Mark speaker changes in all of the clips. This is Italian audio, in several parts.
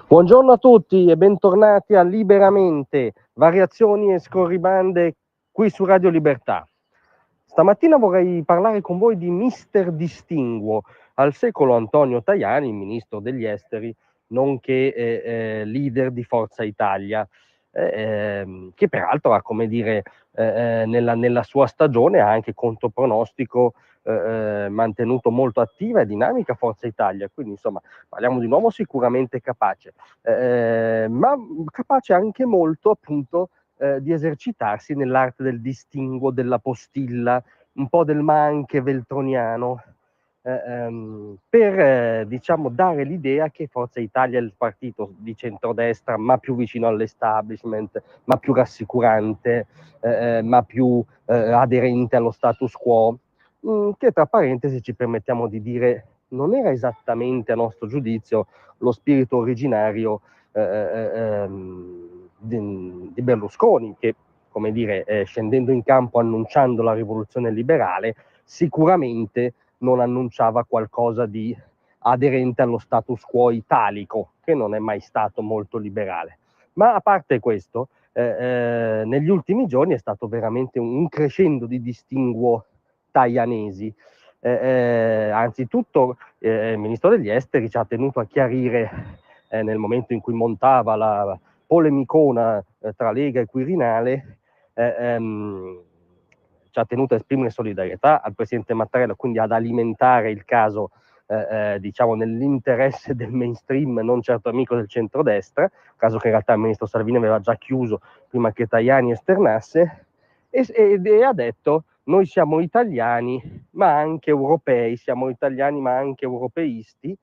Speaker 1: Buongiorno a tutti e bentornati a Liberamente, variazioni e scorribande qui su Radio Libertà. Stamattina vorrei parlare con voi di Mister Distinguo, al secolo Antonio Tajani, ministro degli esteri, nonché leader di Forza Italia, che peraltro ha, come dire, nella sua stagione ha anche contro pronostico mantenuto molto attiva e dinamica Forza Italia, quindi insomma parliamo di un uomo sicuramente capace, ma capace anche molto appunto di esercitarsi nell'arte del distinguo, della postilla, un po' del ma anche veltroniano, per diciamo dare l'idea che Forza Italia è il partito di centrodestra, ma più vicino all'establishment, ma più rassicurante, ma più aderente allo status quo, che tra parentesi ci permettiamo di dire non era esattamente a nostro giudizio lo spirito originario di Berlusconi, che, come dire, scendendo in campo annunciando la rivoluzione liberale, sicuramente non annunciava qualcosa di aderente allo status quo italico, che non è mai stato molto liberale. Ma a parte questo, negli ultimi giorni è stato veramente un crescendo di distinguo tajanesi. Anzitutto il ministro degli esteri ci ha tenuto a chiarire nel momento in cui montava la polemicona tra Lega e Quirinale, ci ha tenuto a esprimere solidarietà al presidente Mattarella, quindi ad alimentare il caso diciamo nell'interesse del mainstream, non certo amico del centrodestra, caso che in realtà il ministro Salvini aveva già chiuso prima che Tajani esternasse, e ha detto: noi siamo italiani ma anche europei, siamo italiani ma anche europeisti,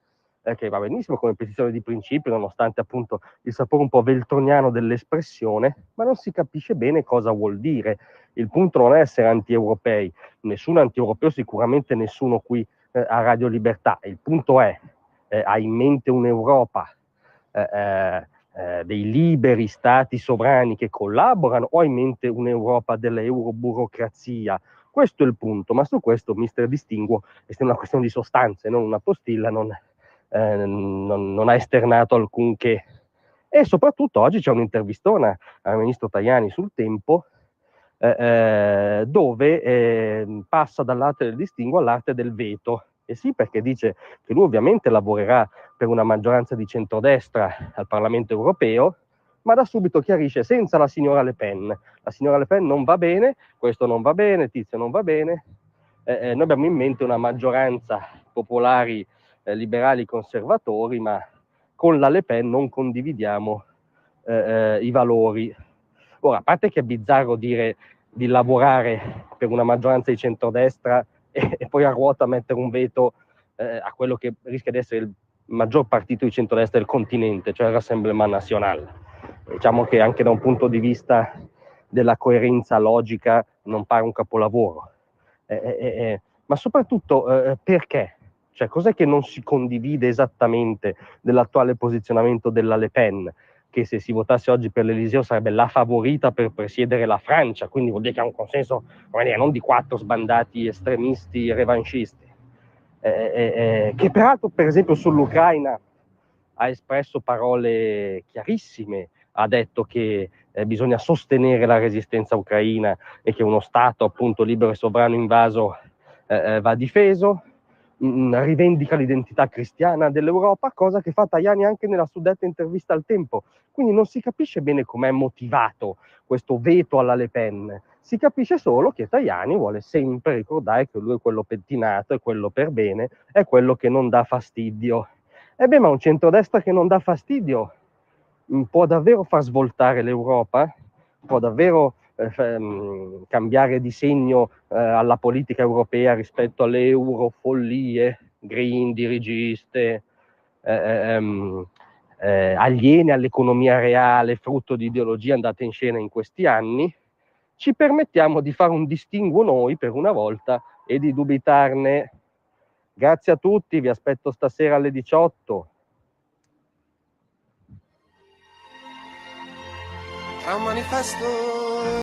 Speaker 1: che va benissimo come posizione di principio, nonostante appunto il sapore un po' veltroniano dell'espressione, ma non si capisce bene cosa vuol dire. Il punto non è essere anti-europei, nessun anti-europeo, sicuramente nessuno qui a Radio Libertà. Il punto è, hai in mente un'Europa dei liberi stati sovrani che collaborano, o hai in mente un'Europa dell'euroburocrazia? Questo è il punto, ma su questo Mister Distinguo è una questione di sostanze, non una postilla, non ha esternato alcunché. E soprattutto oggi c'è un'intervistona al ministro Tajani sul Tempo, dove passa dall'arte del distinguo all'arte del veto. E sì, perché dice che lui ovviamente lavorerà per una maggioranza di centrodestra al Parlamento europeo, ma da subito chiarisce senza la signora Le Pen. La signora Le Pen non va bene, questo non va bene, tizio non va bene. Noi abbiamo in mente una maggioranza popolari, liberali, conservatori, ma con la Le Pen non condividiamo i valori. Ora, a parte che è bizzarro dire di lavorare per una maggioranza di centrodestra e poi a ruota mettere un veto a quello che rischia di essere il maggior partito di centrodestra del continente, cioè il Rassemblement National. Diciamo che anche da un punto di vista della coerenza logica non pare un capolavoro. Ma soprattutto perché? Cioè, cos'è che non si condivide esattamente dell'attuale posizionamento della Le Pen, che se si votasse oggi per l'Eliseo sarebbe la favorita per presiedere la Francia, quindi vuol dire che ha un consenso, come dire, non di 4 sbandati estremisti revanscisti, che peraltro per esempio sull'Ucraina ha espresso parole chiarissime, ha detto che bisogna sostenere la resistenza ucraina e che uno Stato appunto libero e sovrano invaso va difeso, rivendica l'identità cristiana dell'Europa, cosa che fa Tajani anche nella suddetta intervista al Tempo. Quindi non si capisce bene com'è motivato questo veto alla Le Pen, si capisce solo che Tajani vuole sempre ricordare che lui è quello pettinato, è quello per bene, è quello che non dà fastidio. E beh, ma un centrodestra che non dà fastidio può davvero far svoltare l'Europa? Può davvero cambiare di segno alla politica europea rispetto alle eurofollie green, dirigiste, aliene all'economia reale, frutto di ideologie andate in scena in questi anni? Ci permettiamo di fare un distinguo noi per una volta e di dubitarne. Grazie a tutti, vi aspetto stasera alle 18.
Speaker 2: Tra un manifesto